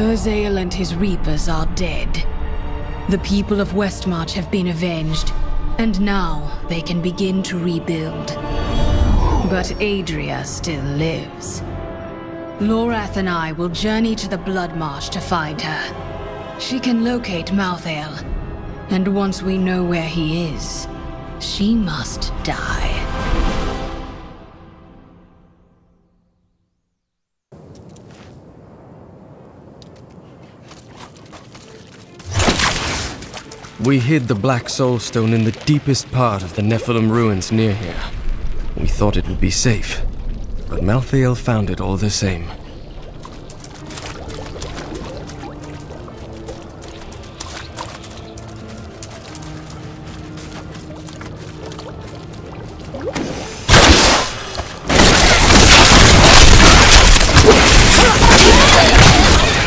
Urzael and his Reapers are dead. The people of Westmarch have been avenged, and now they can begin to rebuild. But Adria still lives. Lorath and I will journey to the Blood Marsh to find her. She can locate Malthael, and once we know where he is, she must die. We hid the Black Soulstone in the deepest part of the Nephilim ruins near here. We thought it would be safe, but Malthael found it all the same.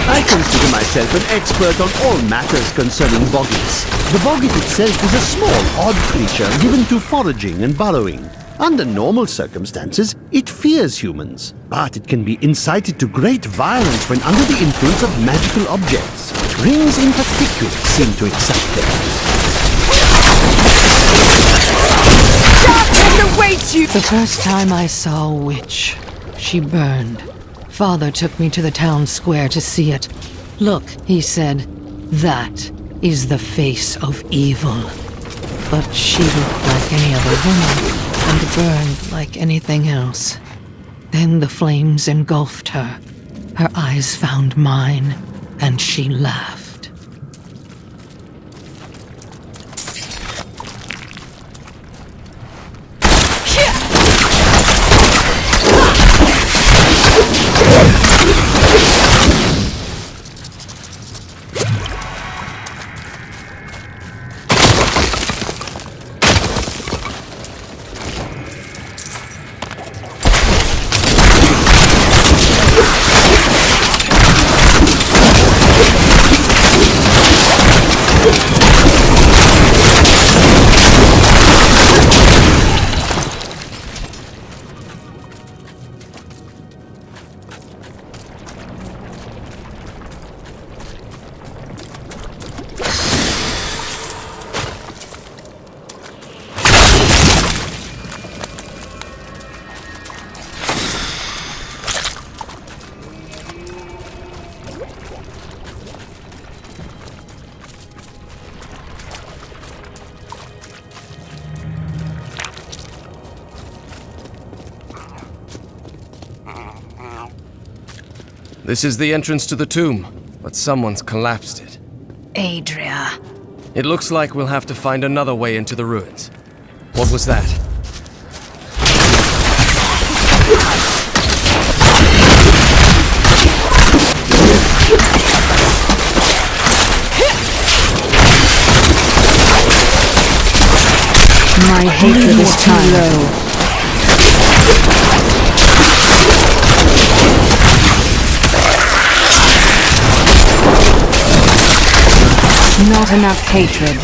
I consider myself an expert on all matters concerning boggies. The boggit itself is a small, odd creature given to foraging and burrowing. Under normal circumstances, it fears humans, but it can be incited to great violence when under the influence of magical objects. Rings in particular seem to excite them. Darkness awaits you! The first time I saw a witch, she burned. Father took me to the town square to see it. Look, he said, that is the face of evil. But she looked like any other woman, and burned like anything else. Then the flames engulfed her. Her eyes found mine, and she laughed. This is the entrance to the tomb, but someone's collapsed it. Adria. It looks like we'll have to find another way into the ruins. What was that? My hatred is too low. Not enough hatred.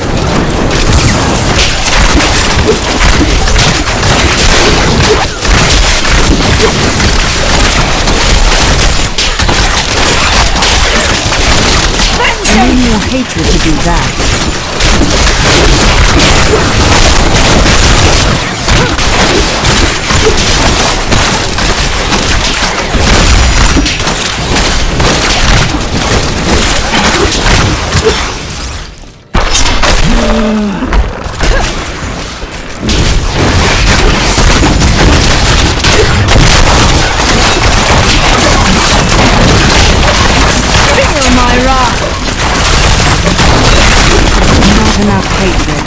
You need more hatred to do that. Enough hatred.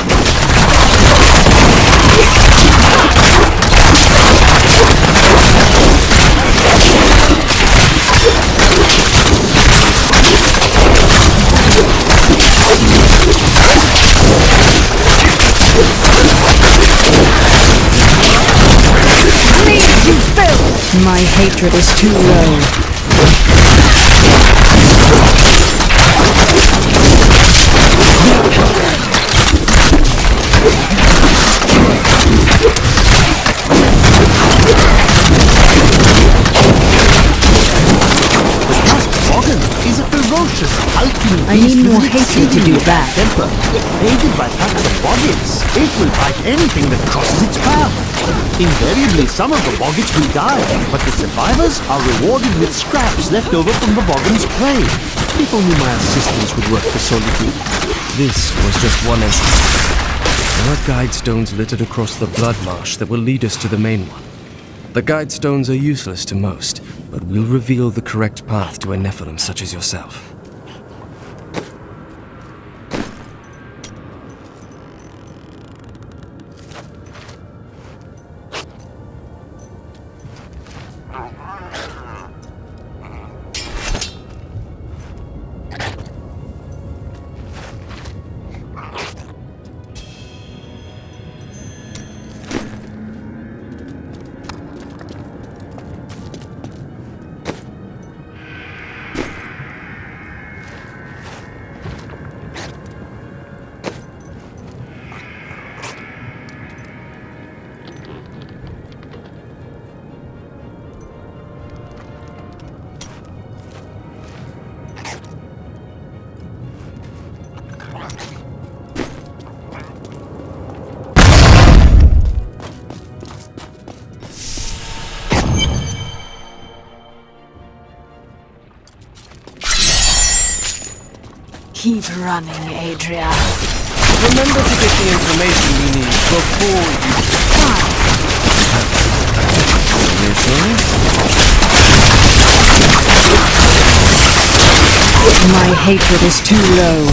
Please, you filth! My hatred is too low. I need more hatred to do that. Temper, aided by packs of boggits, it will fight anything that crosses its path. Invariably, some of the boggits will die, but the survivors are rewarded with scraps left over from the boggins' prey. If only my assistance would work for Solitude. This was just one instance. There are guide stones littered across the blood marsh that will lead us to the main one. The guide stones are useless to most, but will reveal the correct path to a Nephilim such as yourself. Keep running, Adria. Remember to get the information you need before you... Reassuring? My hatred is too low.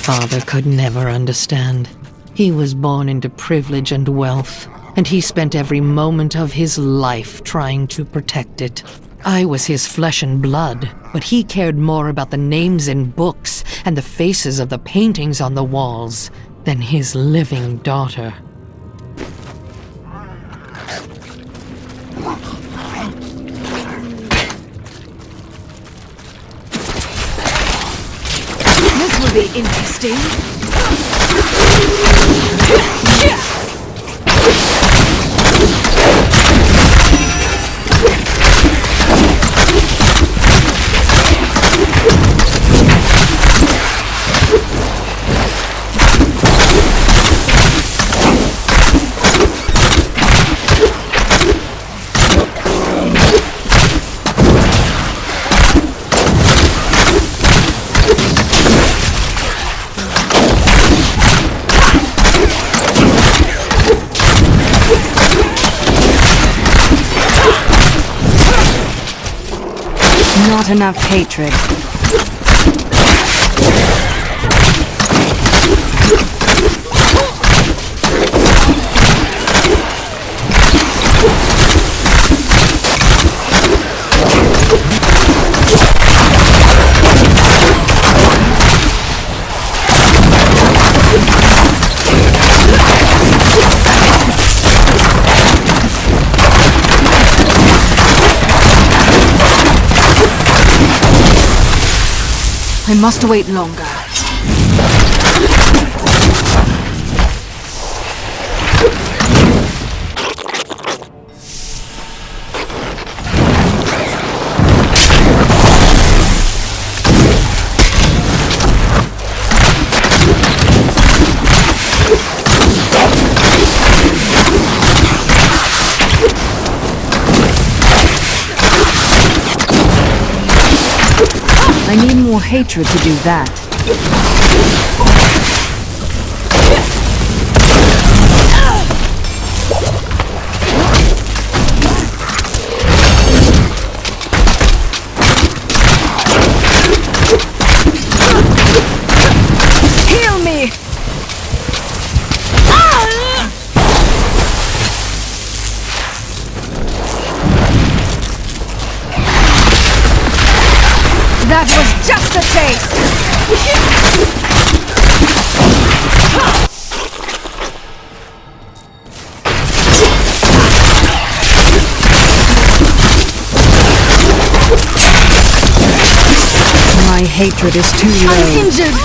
Father could never understand. He was born into privilege and wealth, and he spent every moment of his life trying to protect it. I was his flesh and blood, but he cared more about the names in books and the faces of the paintings on the walls than his living daughter. This will be interesting. Not enough hatred. I must wait longer. I need more hatred to do that. Heal me! That was just a taste! My hatred is too low. I'm injured!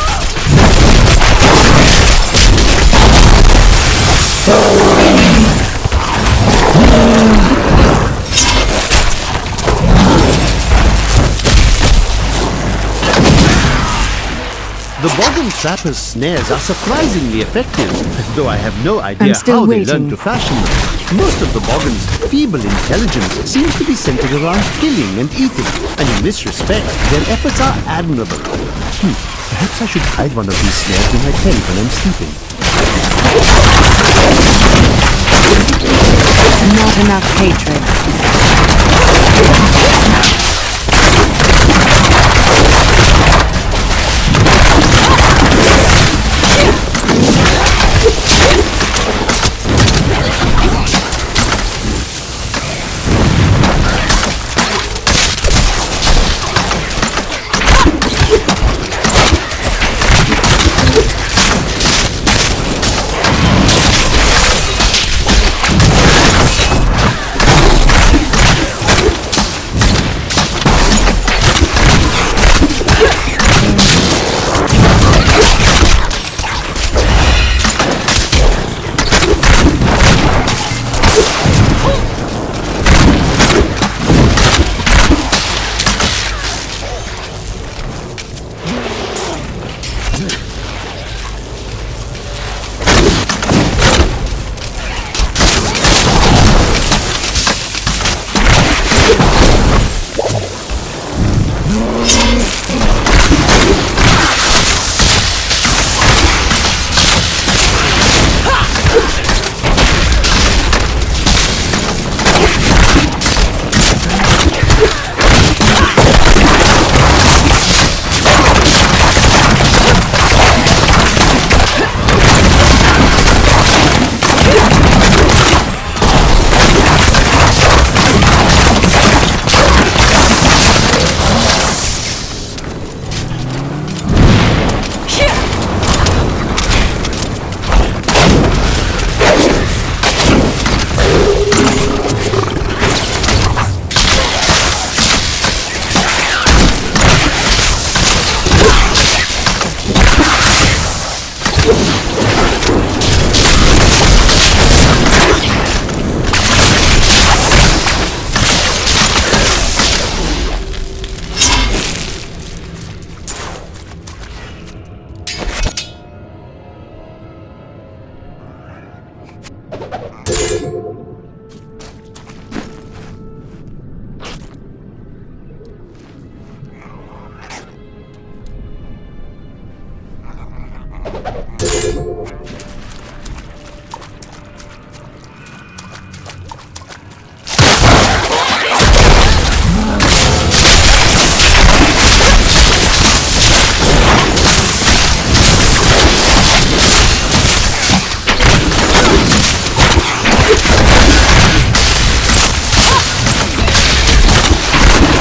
The Boggle Trapper's snares are surprisingly effective, though I have no idea still how they waiting. learned to fashion them. Most of the Boggle's feeble intelligence seems to be centered around killing and eating, and in this respect, their efforts are admirable. Perhaps I should hide one of these snares in my tent when I'm sleeping. Not enough hatred.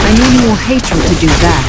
I need more hatred to do that.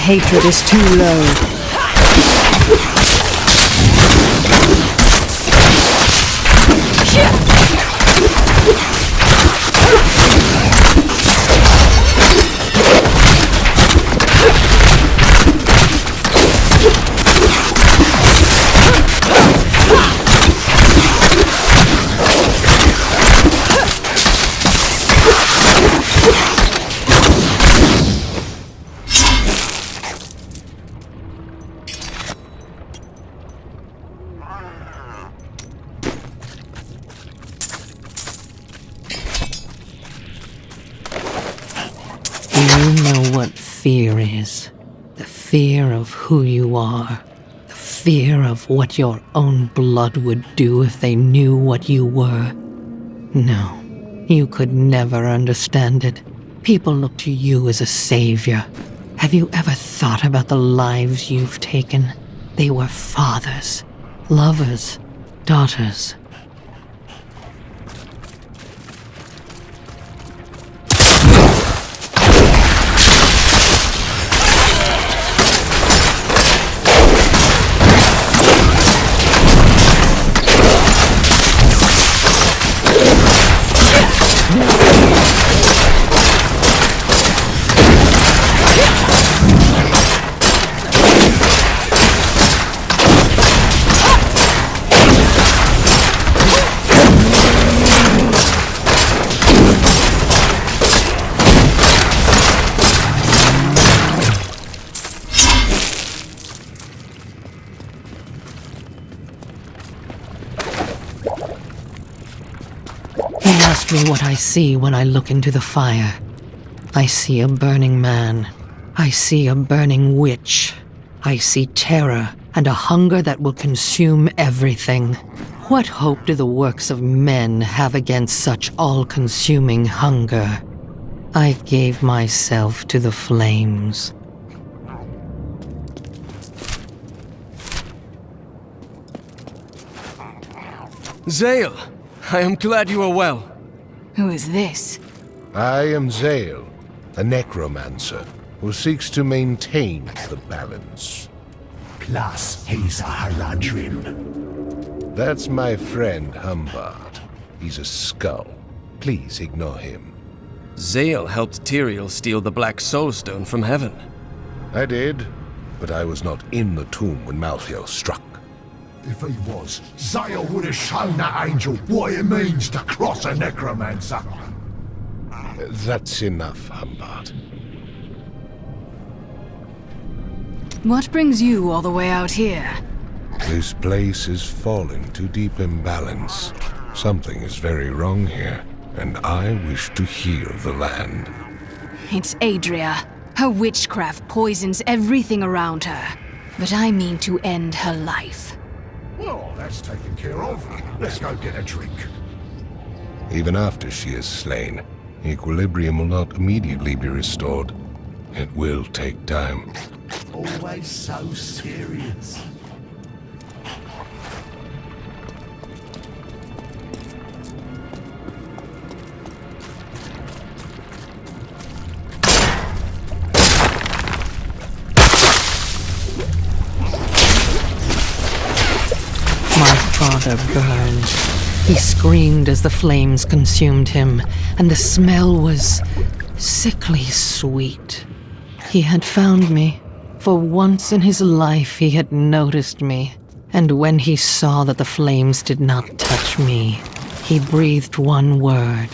hatred is too low. You know what fear is. The fear of who you are. The fear of what your own blood would do if they knew what you were. No, you could never understand it. People look to you as a savior. Have you ever thought about the lives you've taken? They were fathers, lovers, daughters. He asked me what I see when I look into the fire. I see a burning man. I see a burning witch. I see terror and a hunger that will consume everything. What hope do the works of men have against such all-consuming hunger? I gave myself to the flames. Zale! I am glad you are well. Who is this? I am Zale, a necromancer who seeks to maintain the balance. Plus, he's a Haradrim. That's my friend Humbard. He's a skull. Please ignore him. Zale helped Tyrael steal the Black Soulstone from heaven. I did, but I was not in the tomb when Malthael struck. If he was, Zale would have shown that angel what it means to cross a necromancer. That's enough, Humbard. What brings you all the way out here? This place is falling to deep imbalance. Something is very wrong here, and I wish to heal the land. It's Adria. Her witchcraft poisons everything around her. But I mean to end her life. Well, that's taken care of. Let's go get a drink. Even after she is slain, equilibrium will not immediately be restored. It will take time. Always so serious. My father burned. He screamed as the flames consumed him, and the smell was sickly sweet. He had found me. For once in his life he had noticed me, and when he saw that the flames did not touch me, he breathed one word.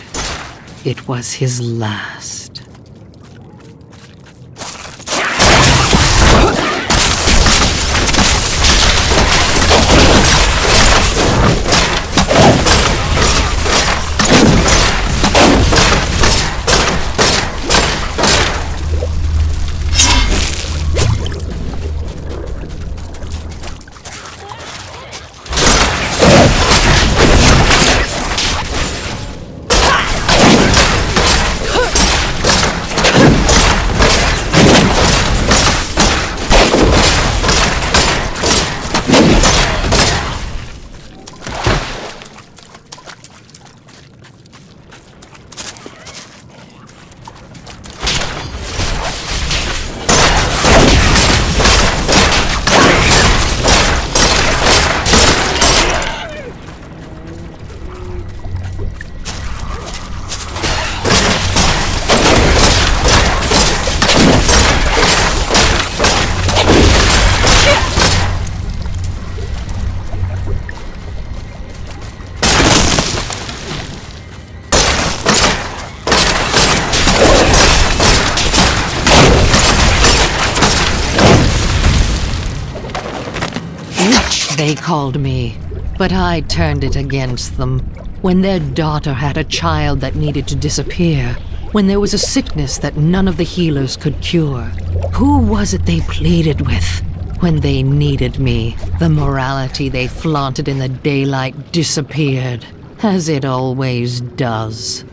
It was his last. They called me, but I turned it against them. When their daughter had a child that needed to disappear, when there was a sickness that none of the healers could cure, who was it they pleaded with? When they needed me, the morality they flaunted in the daylight disappeared, as it always does.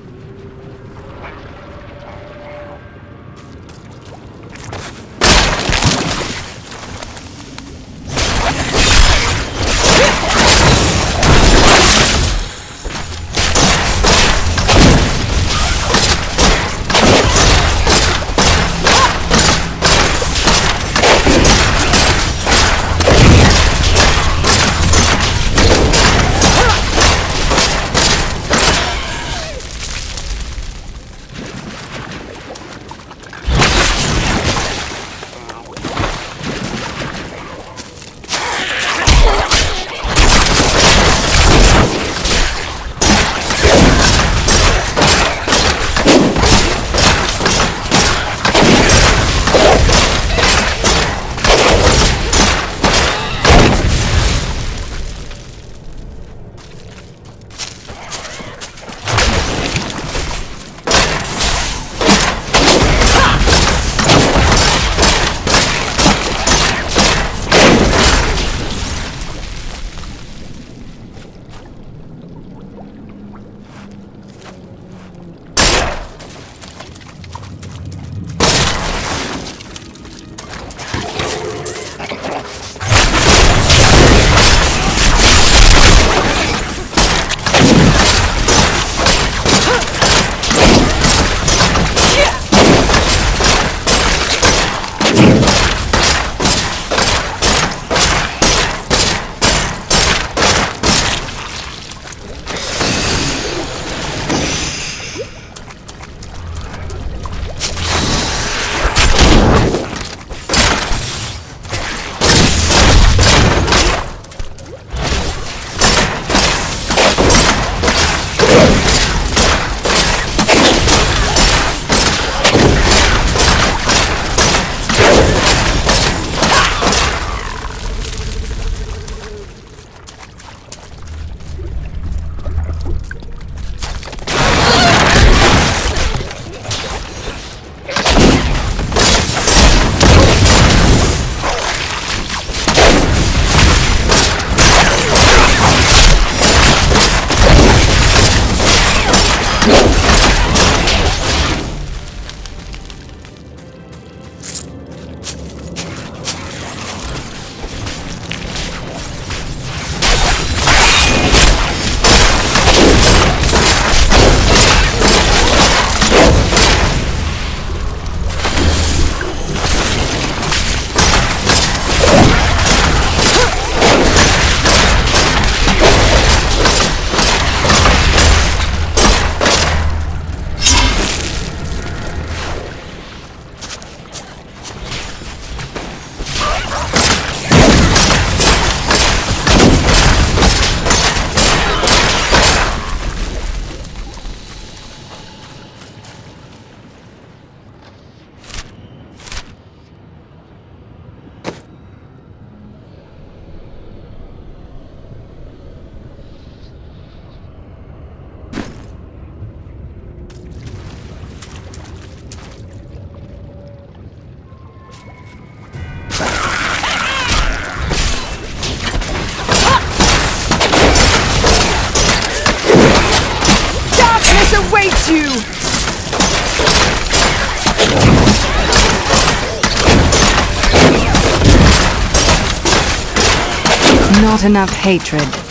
Not enough hatred.